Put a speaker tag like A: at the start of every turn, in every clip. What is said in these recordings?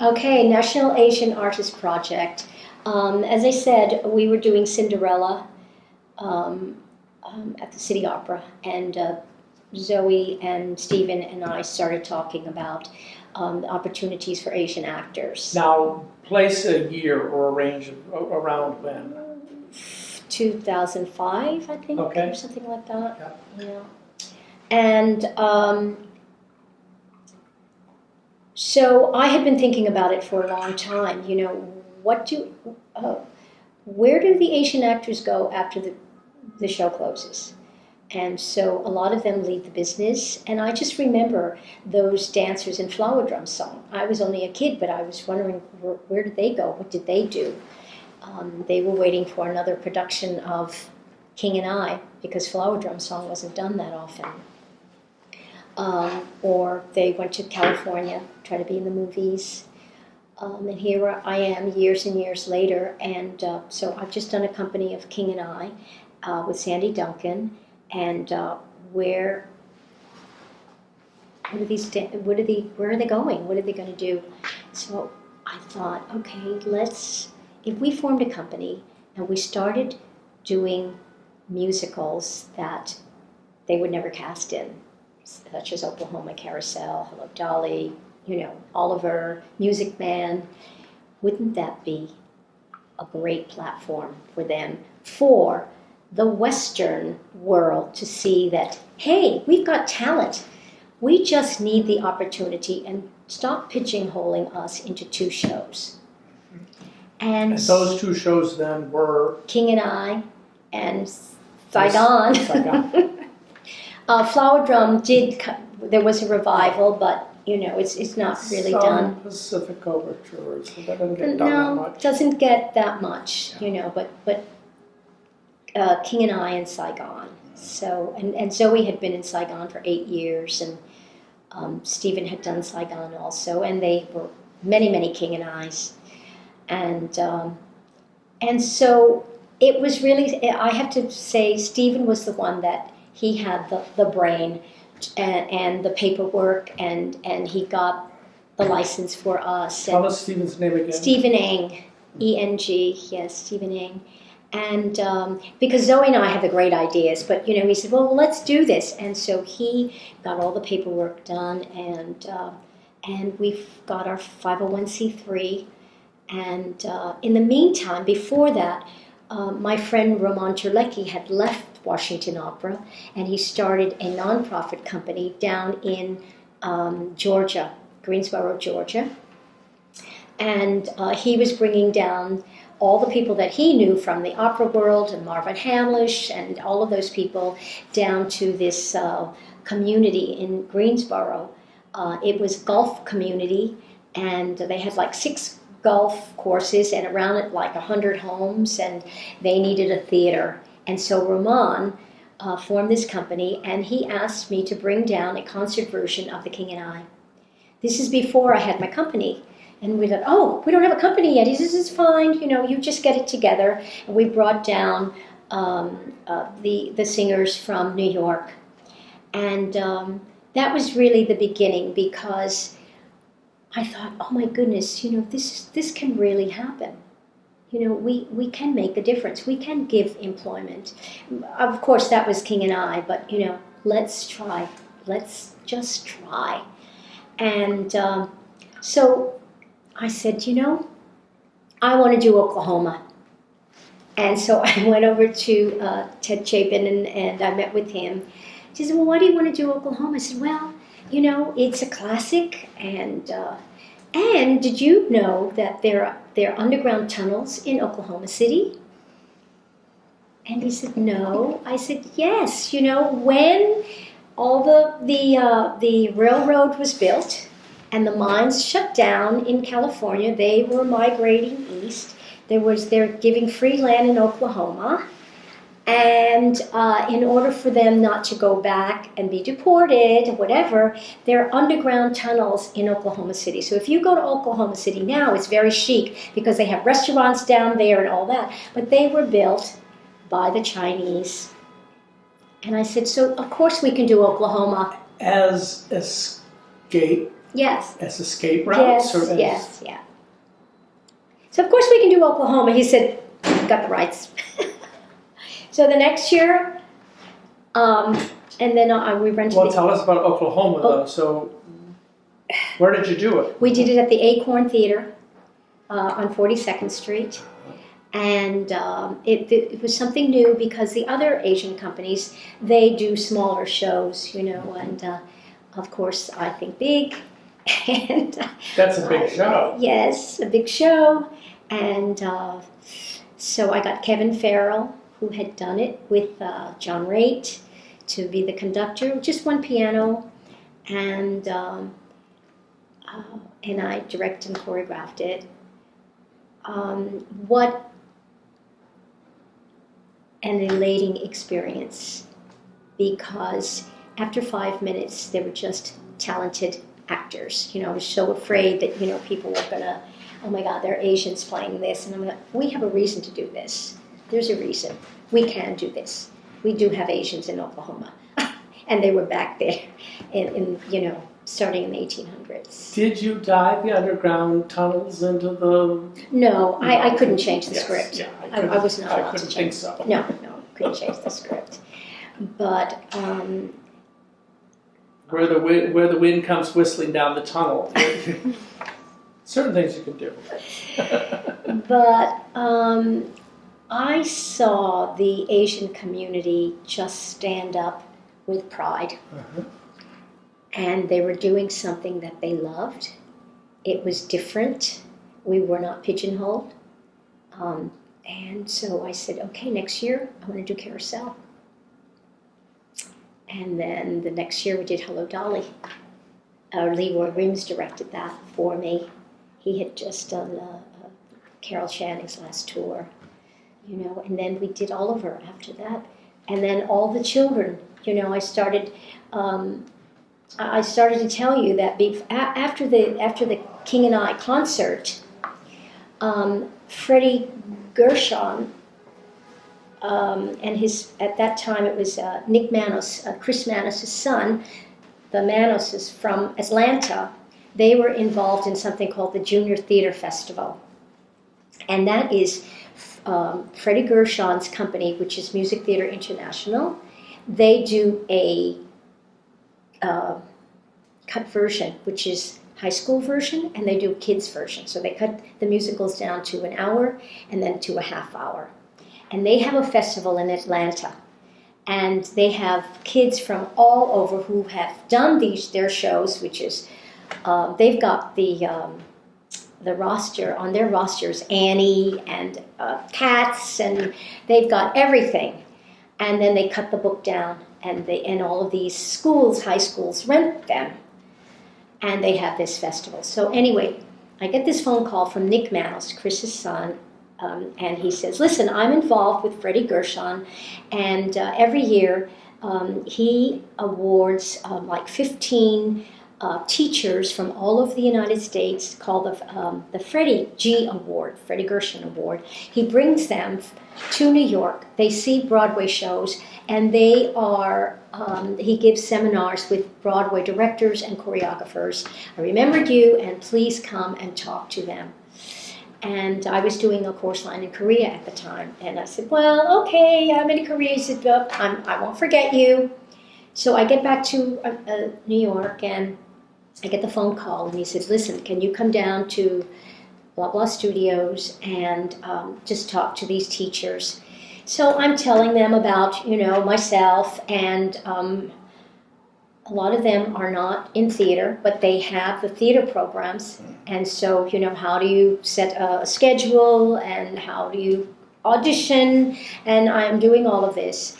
A: Okay, National Asian Artist Project. As I said, we were doing Cinderella um, at the City Opera, and Zoe and Stephen and I started talking about the opportunities for Asian actors.
B: Now, place a year or a range of, around when?
A: 2005, I think,
B: Okay.
A: or something like that.
B: Yeah.
A: Yeah. And so I had been thinking about it for a long time. You know, where do the Asian actors go after the show closes? And so a lot of them leave the business. And I just remember those dancers in Flower Drum Song. I was only a kid, but I was wondering, where did they go? What did they do? They were waiting for another production of King and I, because Flower Drum Song wasn't done that often. Or they went to California, try to be in the movies. And here I am years and years later, and so I've just done a company of King and I with Sandy Duncan, and where are they going? What are they going to do? So I thought, okay, if we formed a company and we started doing musicals that they would never cast in, such as Oklahoma Carousel, Hello Dolly, Oliver, Music Man, wouldn't that be a great platform for them, for the Western world to see that, hey, we've got talent. We just need the opportunity, and stop pigeonholing us into two shows. And
C: those two shows then were?
A: King and I and Saigon.
C: Saigon.
A: Flower Drum there was a revival, but it's not really done.
C: Pacific Overtures, so that doesn't get done that much.
A: No, doesn't get that much, but King and I in Saigon. So, and Zoe had been in Saigon for 8 years, and Stephen had done Saigon also, and they were many, many King and I's. And so it was really, I have to say, Stephen was the one that he had the brain and the paperwork, and he got the license for us.
C: Tell us Stephen's name again.
A: Stephen Eng, E-N-G, yes, Stephen Eng. And because Zoe and I have the great ideas, but he said, well, let's do this. And so he got all the paperwork done, and we've got our 501c3. And in the meantime, before that, my friend Roman Terlecki had left Washington Opera, and he started a nonprofit company down in Georgia, Greensboro, Georgia. And he was bringing down all the people that he knew from the opera world, and Marvin Hamlish and all of those people, down to this community in Greensboro. It was a golf community, and they had like 6 golf courses, and around it like 100 homes, and they needed a theater. And so Roman formed this company, and he asked me to bring down a concert version of The King and I. This is before I had my company. And we thought, oh, we don't have a company yet. He says, it's fine, you just get it together. And we brought down the singers from New York. And that was really the beginning, because I thought, oh my goodness, this can really happen. We can make a difference. We can give employment. Of course, that was King and I, but, let's try. Let's just try. And so I said, I want to do Oklahoma. And so I went over to Ted Chapin, and I met with him. He said, well, why do you want to do Oklahoma? I said, well, it's a classic, and did you know that there are underground tunnels in Oklahoma City? And he said, no. I said, yes. When all the railroad was built and the mines shut down in California, they were migrating east. They're giving free land in Oklahoma. And in order for them not to go back and be deported, whatever, there are underground tunnels in Oklahoma City. So if you go to Oklahoma City now, it's very chic because they have restaurants down there and all that. But they were built by the Chinese. And I said, so of course we can do Oklahoma.
C: As escape
A: Yes.
C: as escape routes?
A: Yes,
C: Or as,
A: yes, yeah. So of course we can do Oklahoma. He said, got the rights. So the next year, and then we rented
C: Well, tell us about Oklahoma,
A: Oh.
C: though. So, where did you do it?
A: We did it at the Acorn Theater on 42nd Street. And it was something new because the other Asian companies, they do smaller shows, you know, and of course I think big. And
C: That's a big show.
A: Yes, a big show. And so I got Kevin Farrell, who had done it with John Raitt, to be the conductor, just one piano, and I directed and choreographed it. What an elating experience, because after 5 minutes they were just talented actors. You know, I was so afraid that, you know, people were gonna, oh my God, they're Asians playing this, and I'm like, we have a reason to do this. There's a reason. We can do this. We do have Asians in Oklahoma. And they were back there in you know, starting in the 1800s.
C: Did you dive the underground tunnels into the...
A: No, I couldn't change the
C: Yes,
A: script.
C: yeah,
A: I was not
C: I
A: allowed to
C: couldn't
A: change.
C: think so.
A: No, couldn't change the script. But
C: Where the wind comes whistling down the tunnel. Certain things you can do.
A: But I saw the Asian community just stand up with pride.
C: Uh-huh.
A: And they were doing something that they loved. It was different. We were not pigeonholed. And so I said, okay, next year I want to do Carousel. And then the next year we did Hello Dolly. Leroy Rims directed that for me. He had just done Carol Channing's last tour, you know, and then we did Oliver after that. And then all the children, you know, I started to tell you that after the King and I concert, Freddie Gershon and his, at that time it was Nick Manos, Chris Manos' son, the Manoses from Atlanta. They were involved in something called the Junior Theater Festival, and that is Freddie Gershon's company, which is Music Theater International. They do a cut version, which is high school version, and they do a kids version. So they cut the musicals down to an hour and then to a half hour. And they have a festival in Atlanta. And they have kids from all over who have done their shows, which is, they've got the roster, on their rosters, Annie and Cats, and they've got everything. And then they cut the book down, and all of these schools, high schools, rent them. And they have this festival. So anyway, I get this phone call from Nick Manos, Chris's son, and he says, listen, I'm involved with Freddie Gershon, and every year he awards like 15 teachers from all over the United States, called the Freddie G Award, Freddie Gershon Award. He brings them to New York. They see Broadway shows, and they are, he gives seminars with Broadway directors and choreographers. I remembered you, and please come and talk to them. And I was doing a course line in Korea at the time, and I said, well, okay, I'm in Korea. He said, I won't forget you. So I get back to New York, and I get the phone call, and he said, listen, can you come down to blah, blah studios and just talk to these teachers? So I'm telling them about, you know, myself, and a lot of them are not in theater, but they have the theater programs. And so, you know, how do you set a schedule, and how do you audition? And I'm doing all of this.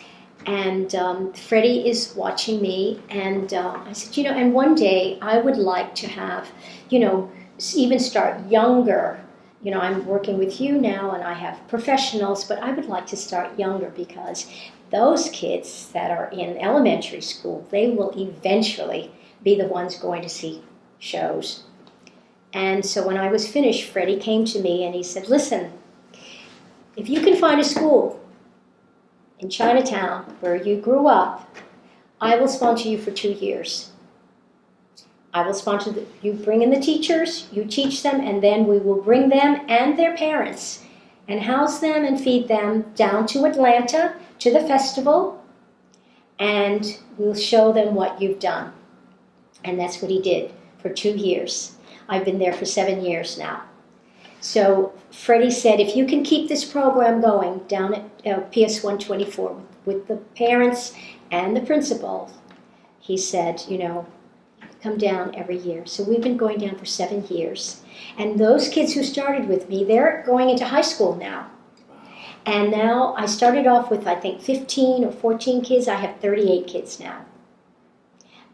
A: And Freddie is watching me, and I said, you know, and one day I would like to have, you know, even start younger. You know, I'm working with you now, and I have professionals, but I would like to start younger, because those kids that are in elementary school, they will eventually be the ones going to see shows. And so when I was finished, Freddie came to me and he said, listen, if you can find a school in Chinatown where you grew up, I will sponsor you for 2 years. I will sponsor you bring in the teachers, you teach them, and then we will bring them and their parents and house them and feed them down to Atlanta to the festival, and we'll show them what you've done. And that's what he did for 2 years. I've been there for 7 years now. So Freddie said, if you can keep this program going down at PS 124 with the parents and the principals, he said, come down every year. So we've been going down for 7 years. And those kids who started with me, they're going into high school now. And now I started off with, I think, 15 or 14 kids. I have 38 kids now.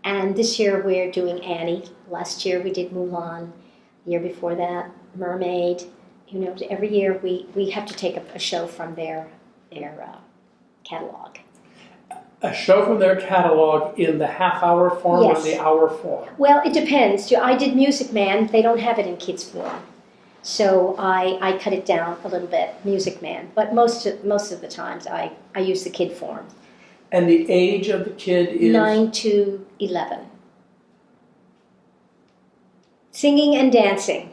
A: And this year we're doing Annie. Last year we did Mulan. The year before that, Mermaid. Every year we have to take a show from their catalog.
C: A show from their catalog in the half-hour form
A: Yes.
C: or the hour form?
A: Well, it depends. I did Music Man. They don't have it in kids form. So I cut it down a little bit, Music Man. But most of the times I use the kid form.
C: And the age of the kid is?
A: 9 to 11. Singing and dancing.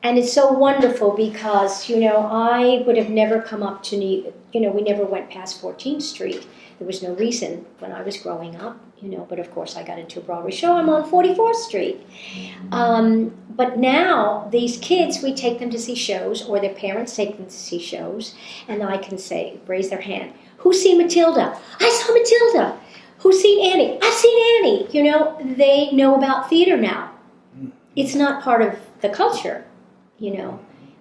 A: And it's so wonderful because, I would have never come up to we never went past 14th Street. There was no reason when I was growing up, but of course I got into a Broadway show. I'm on 44th Street. But now these kids, we take them to see shows, or their parents take them to see shows, and I can say, raise their hand, who's seen Matilda? I saw Matilda. Who's seen Annie? I've seen Annie. They know about theater now. It's not part of the culture,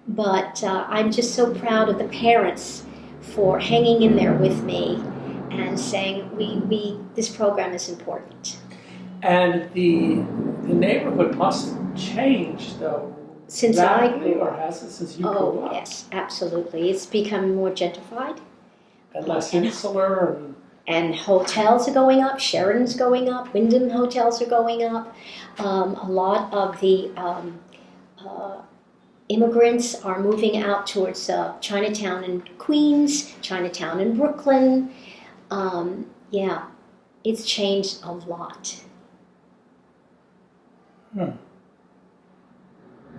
A: but I'm just so proud of the parents for hanging in there with me and saying this program is important.
C: And the neighborhood must change, though.
A: Since
C: or has it since you grew up?
A: Yes, absolutely. It's become more gentrified.
C: And less insular.
A: And hotels are going up. Sheridan's going up. Wyndham hotels are going up. A lot of the immigrants are moving out towards Chinatown and Queens, Chinatown and Brooklyn. It's changed a lot.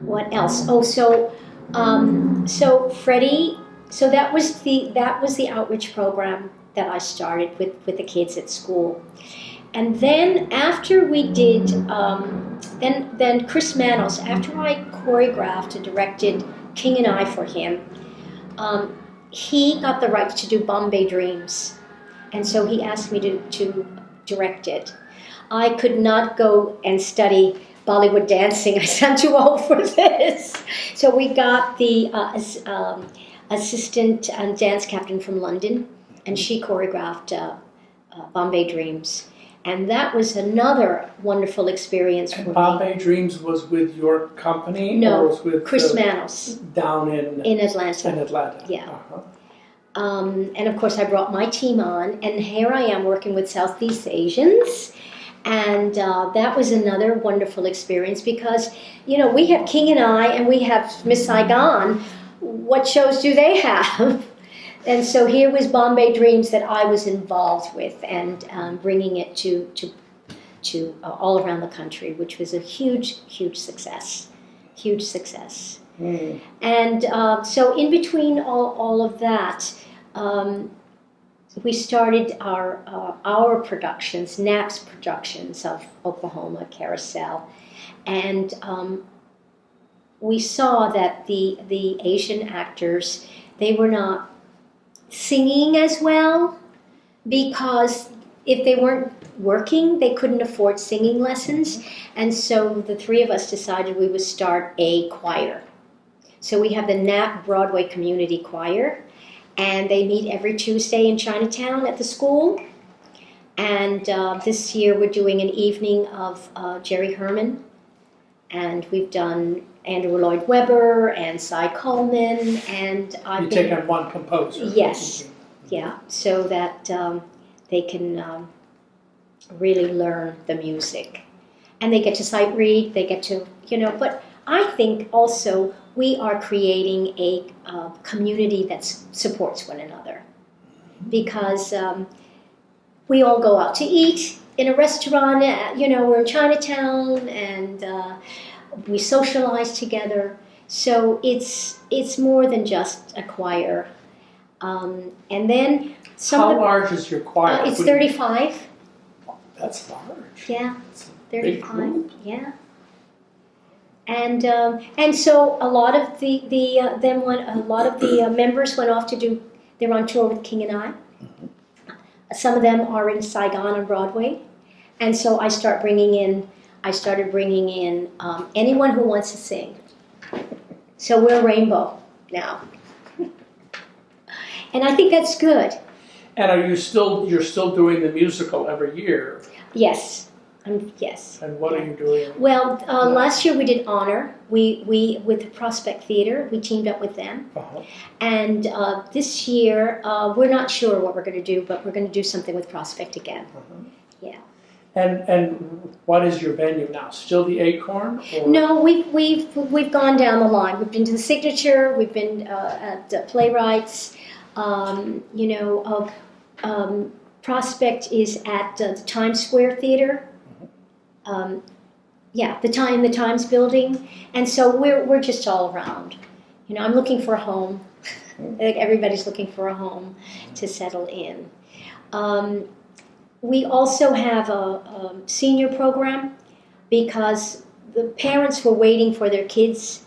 A: What else? Oh, so Freddie. So that was the outreach program that I started with the kids at school, and then after we did, then Chris Manos, after I choreographed and directed King and I for him, he got the rights to do Bombay Dreams, and so he asked me to direct it. I could not go and study Bollywood dancing. I sound too old for this. So we got the assistant and dance captain from London, and she choreographed Bombay Dreams. And that was another wonderful experience for me.
C: Bombay Dreams was with your company?
A: No,
C: or was with
A: Chris Manos.
C: Down in
A: Atlanta.
C: In Atlanta.
A: Yeah.
C: Uh-huh.
A: And of course I brought my team on, and here I am working with Southeast Asians. And that was another wonderful experience because, we have King and I, and we have Miss Saigon. What shows do they have? And so here was Bombay Dreams that I was involved with, and bringing it to all around the country, which was a huge, huge success. Huge success.
C: Mm.
A: And so in between all of that, we started our productions, Knapp's productions of Oklahoma, Carousel, and we saw that the Asian actors, they were not singing as well, because if they weren't working, they couldn't afford singing lessons, and so the three of us decided we would start a choir. So we have the Knapp Broadway Community Choir, and they meet every Tuesday in Chinatown at the school. And this year we're doing an evening of Jerry Herman, and we've done Andrew Lloyd Webber and Cy Coleman, and
C: You take on one composer.
A: Yes, yeah, so that they can really learn the music, and they get to sight read. They get to But I think also we are creating a community that supports one another, because we all go out to eat, in a restaurant. We're in Chinatown, and we socialize together. So it's more than just a choir. And then
C: How large is your choir?
A: it's 35.
C: That's large.
A: Yeah,
C: It's a big
A: 35.
C: group.
A: Yeah. And so a lot of the members went off to do. They're on tour with King and I. Some of them are in Saigon on Broadway, and so I started bringing in anyone who wants to sing. So we're Rainbow now, and I think that's good.
C: And you're still doing the musical every year?
A: Yes. Yes.
C: And what are you doing?
A: Well, last year we did Honor. We with the Prospect Theater. We teamed up with them.
C: Uh-huh.
A: And this year we're not sure what we're going to do, but we're going to do something with Prospect again.
C: Uh-huh.
A: Yeah.
C: And what is your venue now? Still the Acorn? Or?
A: No, we've gone down the line. We've been to the Signature. We've been at Playwrights. Prospect is at the Times Square Theater. The Times building, and so we're just all around. I'm looking for a home. Like everybody's looking for a home to settle in. We also have a senior program because the parents were waiting for their kids,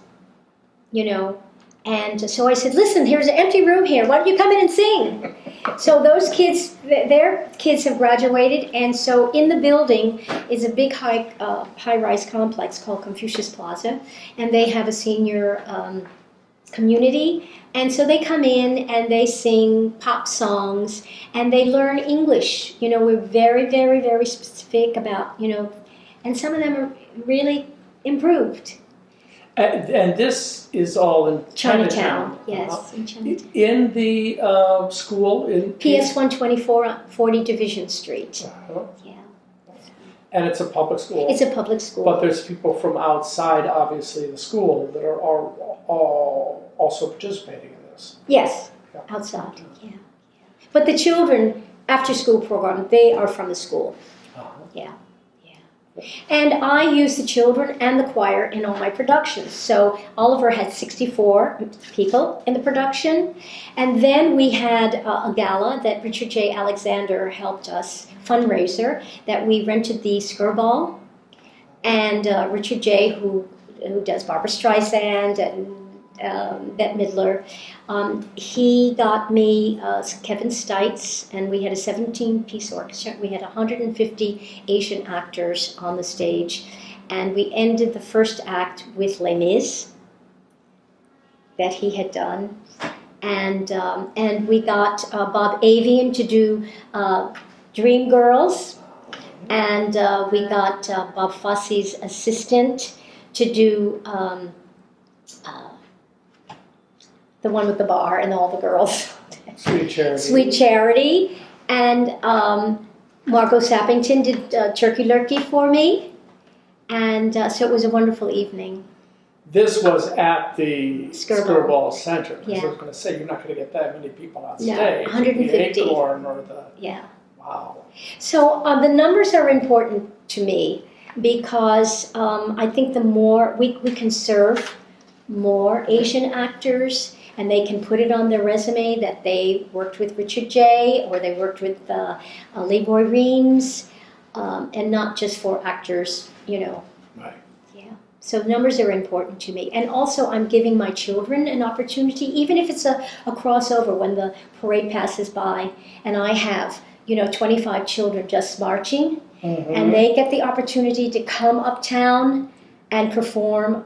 A: and so I said, listen, here's an empty room here. Why don't you come in and sing? So those kids, their kids have graduated, and so in the building is a big high-rise complex called Confucius Plaza, and they have a senior community, and so they come in and they sing pop songs, and they learn English. We're very, very, very specific about, and some of them are really improved.
C: And this is all in Chinatown.
A: Yes, in Chinatown.
C: In the school? In
A: PS 124 on 40 Division Street.
C: Uh-huh.
A: Yeah.
C: And it's a public school?
A: It's a public school.
C: But there's people from outside, obviously, the school that are all also participating in this?
A: Yes,
C: Yeah.
A: outside, yeah. But the children, after-school program, they are from the school.
C: Uh-huh.
A: Yeah. And I use the children and the choir in all my productions. So Oliver had 64 people in the production. And then we had a gala that Richard J. Alexander helped us fundraiser, that we rented the Skirball. And Richard J., who does Barbra Streisand and Bette Midler, he got me Kevin Stites, and we had a 17-piece orchestra. We had 150 Asian actors on the stage, and we ended the first act with Les Mis that he had done, and we got Bob Avian to do Dream Girls, and we got Bob Fosse's assistant to do the one with the bar and all the girls.
C: Sweet Charity.
A: Sweet Charity. And Margot Sappington did Turkey Lurkey for me. And so it was a wonderful evening.
C: This was at the Skirball Center. Because
A: Yeah.
C: I was going to say, you're not going to get that many people on
A: No,
C: stage.
A: 150.
C: The Acorn or the...
A: Yeah.
C: Wow.
A: So the numbers are important to me because I think the more we can serve more Asian actors, and they can put it on their resume that they worked with Richard J. or they worked with Leroy Reams, and not just for actors,
C: Right.
A: Yeah. So numbers are important to me. And also I'm giving my children an opportunity, even if it's a crossover when the parade passes by, and I have, 25 children just marching,
C: Mm-hmm.
A: and they get the opportunity to come uptown and perform.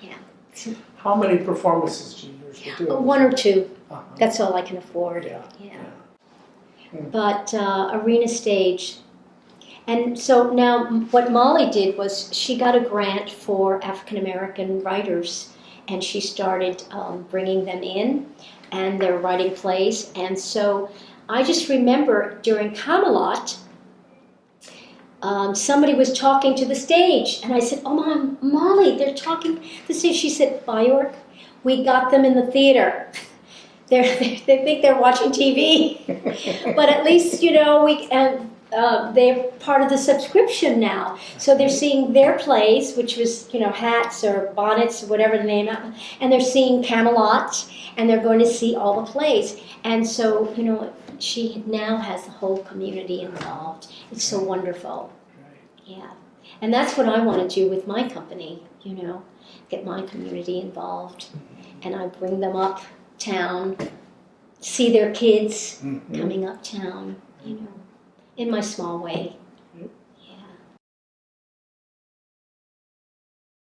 A: Yeah.
C: How many performances do you usually do?
A: One or two.
C: Uh-huh.
A: That's all I can afford.
C: Yeah.
A: But arena stage. And so now what Molly did was she got a grant for African American writers, and she started bringing them in, and they're writing plays. And so I just remember during Camelot, somebody was talking to the stage, and I said, "Oh, Mom, Molly, they're talking to the stage." She said, "Baayork, we got them in the theater. They think they're watching TV, but at least they're part of the subscription now. So they're seeing their plays, which was, Hats or Bonnets or whatever the name, and they're seeing Camelot, and they're going to see all the plays. And so, she now has the whole community involved. It's so wonderful. Yeah. And that's what I want to do with my company, get my community involved. And I bring them uptown, see their kids coming uptown, in my small way.